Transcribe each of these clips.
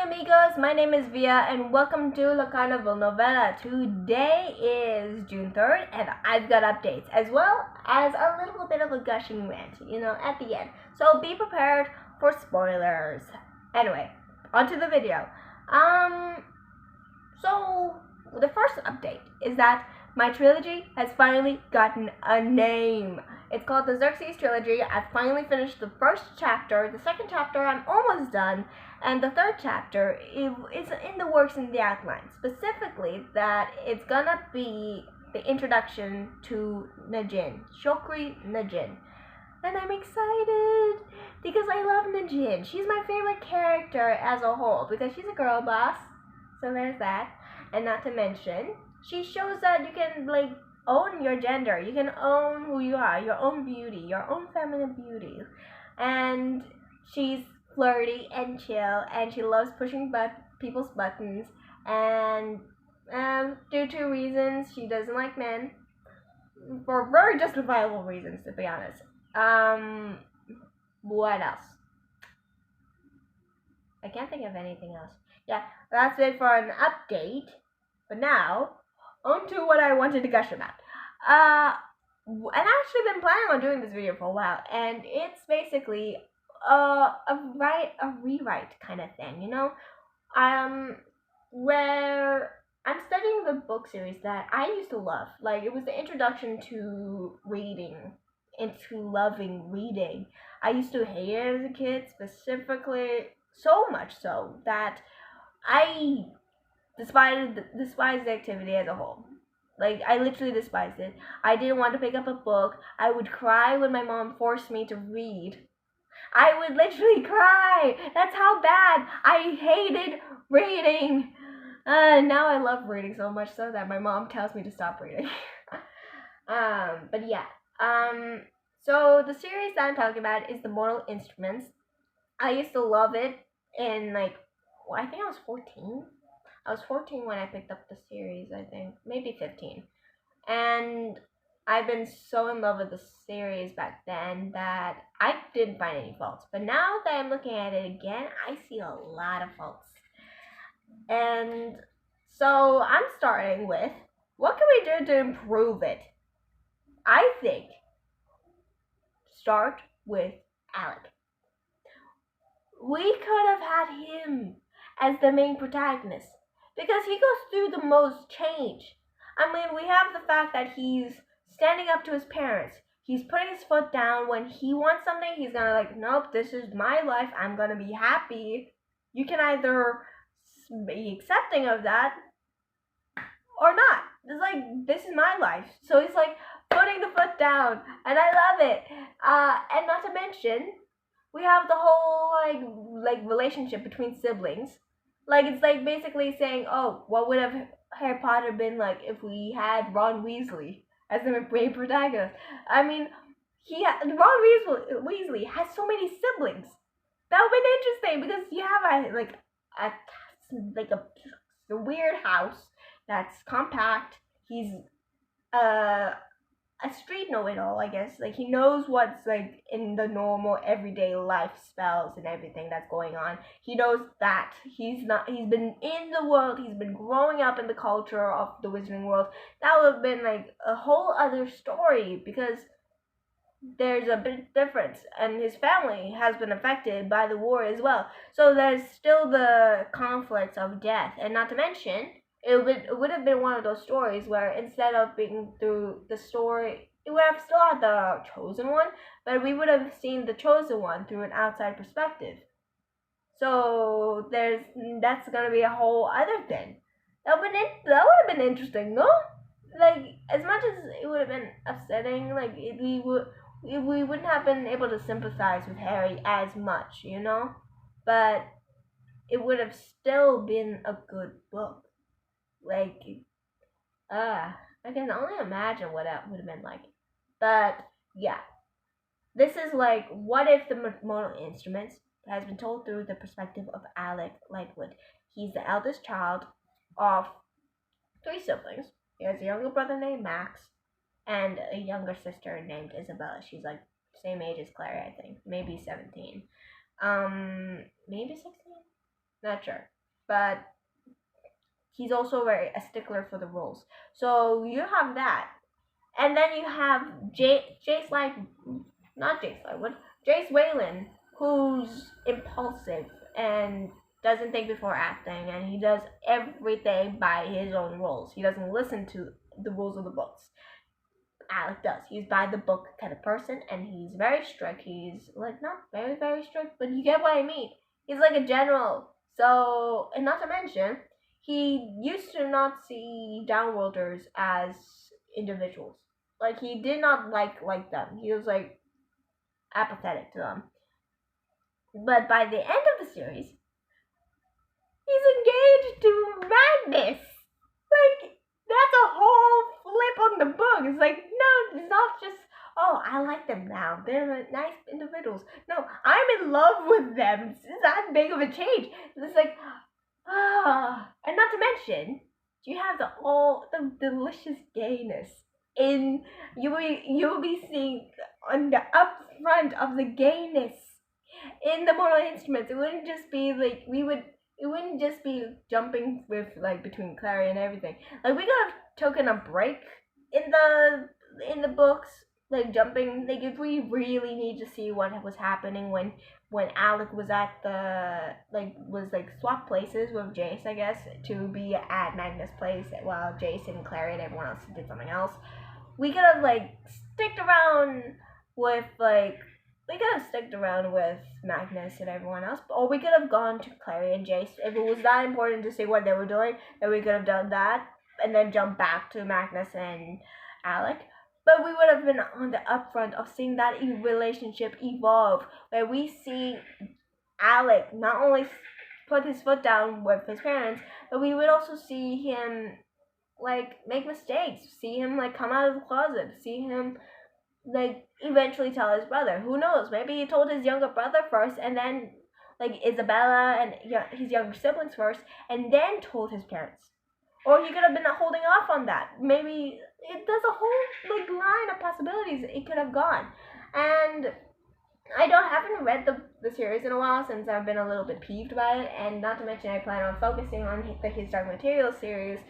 amigos, my name is Via and welcome to La Carnival Novella. Today is June 3rd and I've got updates as well as a little bit of a gushing rant, at the end. So be prepared for spoilers. Anyway, onto the video. So the first update is that my trilogy has finally gotten a name. It's called the Xerxes Trilogy. I've finally finished the first chapter. The second chapter I'm almost done. And the third chapter is in the works in the outline. Specifically, that it's gonna be the introduction to Najin, Shokri Najin. And I'm excited because I love Najin. She's my favorite character as a whole because she's a girl boss. So there's that. And not to mention, she shows that you can own your gender. You can own who you are, your own beauty, your own feminine beauty. And she's flirty and chill, and she loves pushing people's buttons. And due to reasons, she doesn't like men for very justifiable reasons, to be honest. What else? I can't think of anything else. Yeah, that's it for an update. But now, on to what I wanted to gush about. I've actually been planning on doing this video for a while, and it's basically a rewrite kind of thing, where I'm studying the book series that I used to love. Like, it was the introduction to reading, into loving reading. I used to hate it as a kid, specifically so much so that I despised the activity as a whole. Like, I literally despised it. I didn't want to pick up a book. I would cry when my mom forced me to read. I would literally cry. That's how bad I hated reading. Now I love reading so much so that my mom tells me to stop reading. But yeah. So the series that I'm talking about is The Mortal Instruments. I used to love it in I think I was 14. I was 14 when I picked up the series, I think. Maybe 15. And I've been so in love with the series back then that I didn't find any faults. But now that I'm looking at it again, I see a lot of faults. And so I'm starting with, what can we do to improve it? I think start with Alec. We could have had him as the main protagonist because he goes through the most change. I mean, we have the fact that he's standing up to his parents. He's putting his foot down. When he wants something, he's gonna nope, this is my life. I'm gonna be happy. You can either be accepting of that or not. It's this is my life. So he's putting the foot down, and I love it. And not to mention, we have the whole relationship between siblings. It's basically saying, oh, what would have Harry Potter been like if we had Ron Weasley as the main protagonist? I mean, Ron Weasley has so many siblings. That would be interesting because you have a weird house that's compact. He's a street know-it-all, I guess. He knows what's in the normal everyday life spells and everything that's going on. He knows that he's been in the world, he's been growing up in the culture of the wizarding world. That would have been a whole other story because there's a big difference, and his family has been affected by the war as well. So there's still the conflicts of death, and not to mention, it would have been one of those stories where instead of being through the story, it would have still had the chosen one, but we would have seen the chosen one through an outside perspective. So that's gonna be a whole other thing. That would have been interesting, no? As much as it would have been upsetting, we wouldn't have been able to sympathize with Harry as much, But it would have still been a good book. I can only imagine what that would have been like. But yeah, this is what if the Mortal Instruments has been told through the perspective of Alec Lightwood. He's the eldest child of 3 siblings. He has a younger brother named Max and a younger sister named Isabella. She's same age as Clary, I think. Maybe 17. Maybe 16? Not sure, but he's also very a stickler for the rules. So you have that, and then you have Jace like not Jace like what Jace Whalen, who's impulsive and doesn't think before acting, and he does everything by his own rules. He doesn't listen to the rules of the books. Alec does. He's by the book kind of person, and he's very strict. He's like not very very strict, but you get what I mean. He's like a general. So, and not to mention, he used to not see downworlders as individuals. Like he did not like them. He was like apathetic to them. But by the end of the series, he's engaged to Magnus. Like, that's a whole flip on the book. It's like, no, it's not just, oh, I like them now. They're nice individuals. No, I'm in love with them. It's that big of a change. It's like, and not to mention, you have the delicious gayness in you'll be seeing on the upfront of the gayness in the Mortal Instruments. It wouldn't just be like it wouldn't just be jumping with like between Clary and everything. Like we could have taken a break in the books, like jumping. Like if we really need to see what was happening when Alec was at the was swap places with Jace, I guess, to be at Magnus' place while Jace and Clary and everyone else did something else. We could have sticked around with we could have sticked around with Magnus and everyone else, or we could have gone to Clary and Jace. If it was that important to see what they were doing, then we could have done that, and then jump back to Magnus and Alec. But we would have been on the upfront of seeing that relationship evolve, where we see Alec not only put his foot down with his parents, but we would also see him make mistakes, see him come out of the closet, see him eventually tell his brother. Who knows? Maybe he told his younger brother first, and then Isabella and his younger siblings first, and then told his parents. Or he could have been holding off on that. Maybe there's a whole line of possibilities it could have gone. And I haven't read the series in a while since I've been a little bit peeved by it, and not to mention I plan on focusing on the His Dark Materials series.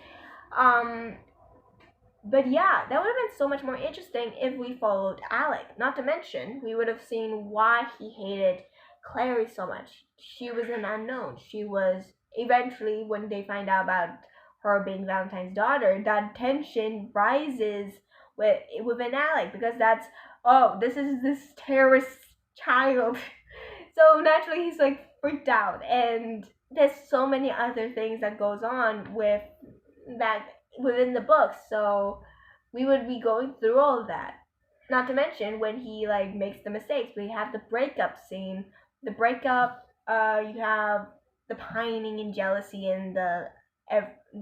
But yeah, that would have been so much more interesting if we followed Alec. Not to mention, we would have seen why he hated Clary so much. She was an unknown. She was eventually, when they find out about her being Valentine's daughter, that tension rises within Alec, because that's, oh, this is this terrorist child. So naturally he's freaked out, and there's so many other things that goes on with that within the books, so we would be going through all of that. Not to mention when he makes the mistakes. We have the breakup scene. The breakup, you have the pining and jealousy and the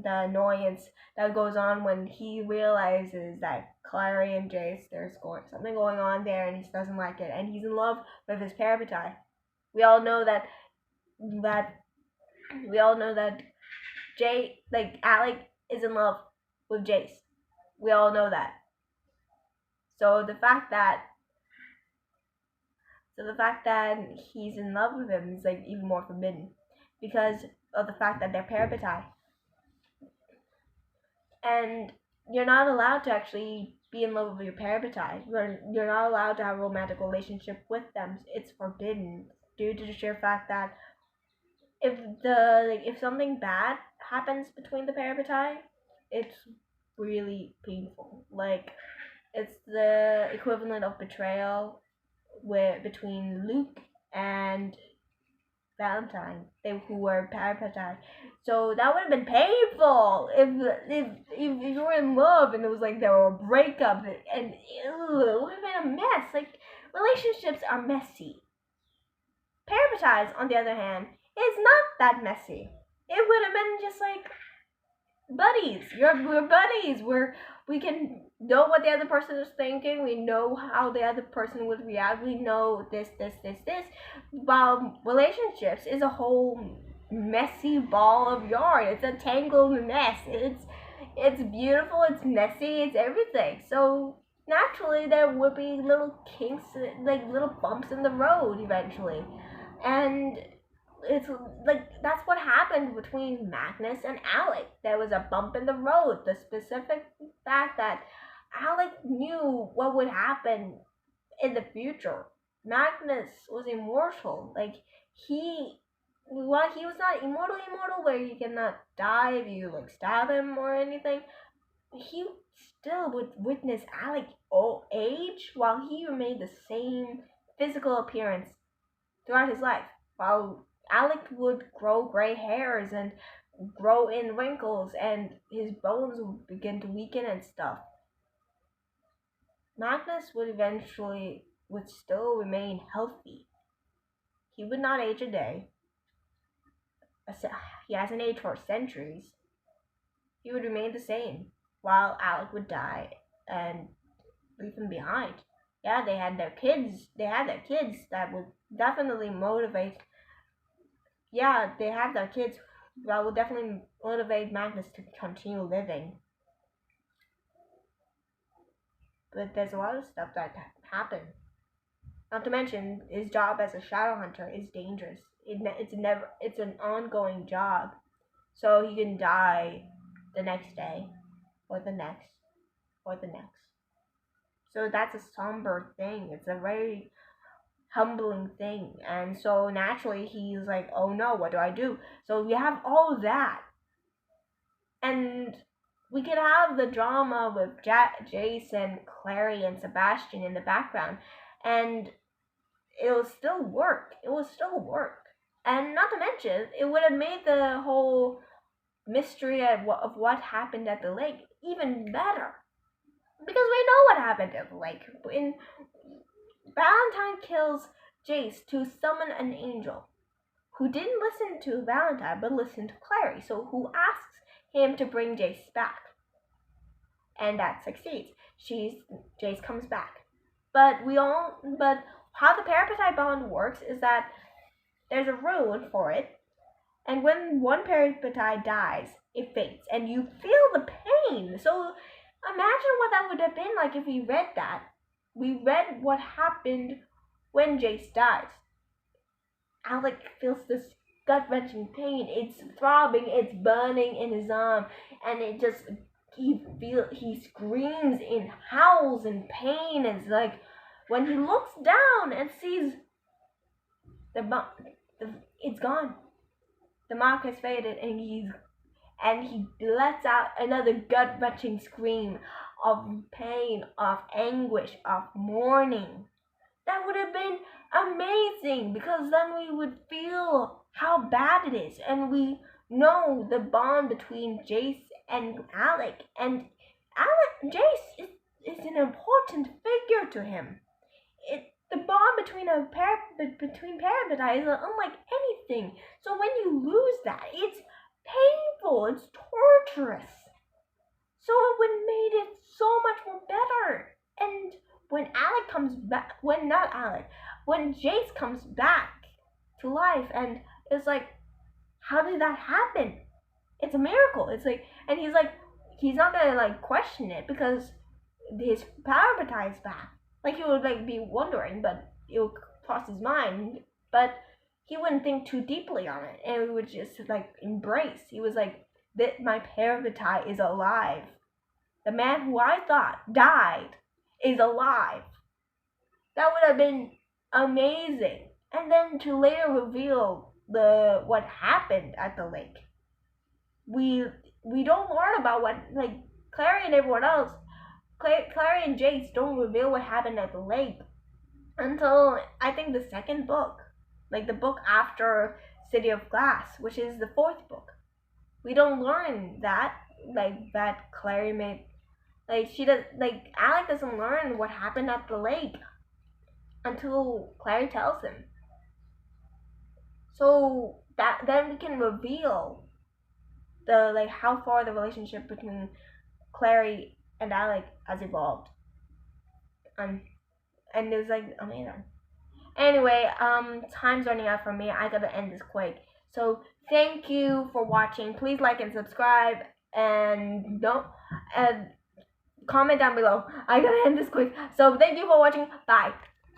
annoyance that goes on when he realizes that Clary and Jace, there's something going on there, and he doesn't like it, and he's in love with his parabatai. We all know that Alec is in love with Jace. We all know that. So the fact that he's in love with him is even more forbidden, because of the fact that they're parabatai. And you're not allowed to actually be in love with your parabatai. You're not allowed to have a romantic relationship with them. It's forbidden due to the sheer fact that if something bad happens between the parabatai, it's really painful. It's the equivalent of betrayal between Luke and Valentine, who were parabatai. So that would have been painful if you were in love and it was there were a breakup, and it would have been a mess. Relationships are messy. Parabatais, on the other hand, is not that messy. It would have been just buddies. We're buddies. We can know what the other person is thinking. We know how the other person would react. We know this. While relationships is a whole messy ball of yarn. It's a tangled mess. It's beautiful. It's messy. It's everything. So naturally, there would be little kinks, little bumps in the road eventually, and it's like that's what happened between Magnus and Alec. There was a bump in the road. The specific fact that Alec knew what would happen in the future. Magnus was immortal. Like he, well, he was not immortal where he cannot die if you like stab him or anything. He still would witness Alec old age while he remained the same physical appearance throughout his life. While Alec would grow gray hairs and grow in wrinkles and his bones would begin to weaken and stuff. Magnus would still remain healthy. He would not age a day. He hasn't aged for centuries. He would remain the same, while Alec would die and leave him behind. Yeah, they had their kids. They had their kids that would definitely motivate. Yeah, they have their kids that would definitely motivate Magnus to continue living. But there's a lot of stuff that happened. Not to mention, his job as a shadow hunter is dangerous. It's an ongoing job, so he can die the next day, or the next, or the next. So that's a somber thing. It's a very humbling thing, and so naturally he's like, oh no, what do I do? So we have all of that, and we could have the drama with Jason, Clary, and Sebastian in the background, and it will still work. And not to mention, it would have made the whole mystery of what happened at the lake even better. Because we know what happened at the lake. In Valentine kills Jace to summon an angel who didn't listen to Valentine but listened to Clary, so who asks him to bring Jace back. And that succeeds. Jace comes back. But how the parasite bond works is that there's a rune for it, and when one parasite dies, it fades, and you feel the pain. So imagine what that would have been like if we read that. We read what happened when Jace dies. Alec feels this gut-wrenching pain. It's throbbing, it's burning in his arm, and he screams in howls in pain. It's like when he looks down and sees it's gone. The mark has faded, and he lets out another gut-wrenching scream of pain, of anguish, of mourning. That would have been amazing, because then we would feel how bad it is, and we know the bond between Jace and Alec, and Jace is an important figure to him. The bond between parasites is unlike anything. So when you lose that, it's painful, it's torturous. So it would have made it so much more better. And when when Jace comes back to life, and it's like, how did that happen? It's a miracle. It's like, and he's not gonna like question it because his parasite is back. Like he would like be wondering, but it would cross his mind, but he wouldn't think too deeply on it, and he would just like embrace. He was like, that my parasite is alive. The man who I thought died is alive. That would have been amazing. And then to later reveal what happened at the lake. We don't learn about what, like, Clary and everyone else. Clary and Jace don't reveal what happened at the lake until I think the second book, like the book after City of Glass, which is the fourth book. We don't learn that, like, that Clary made, like, Alec doesn't learn what happened at the lake until Clary tells him. So that then we can reveal how far the relationship between Clary and Alec has evolved. And it was like amazing. Anyway, time's running out for me. I gotta end this quick. So thank you for watching. Please like and subscribe, and comment down below. I gotta end this quick. So thank you for watching. Bye.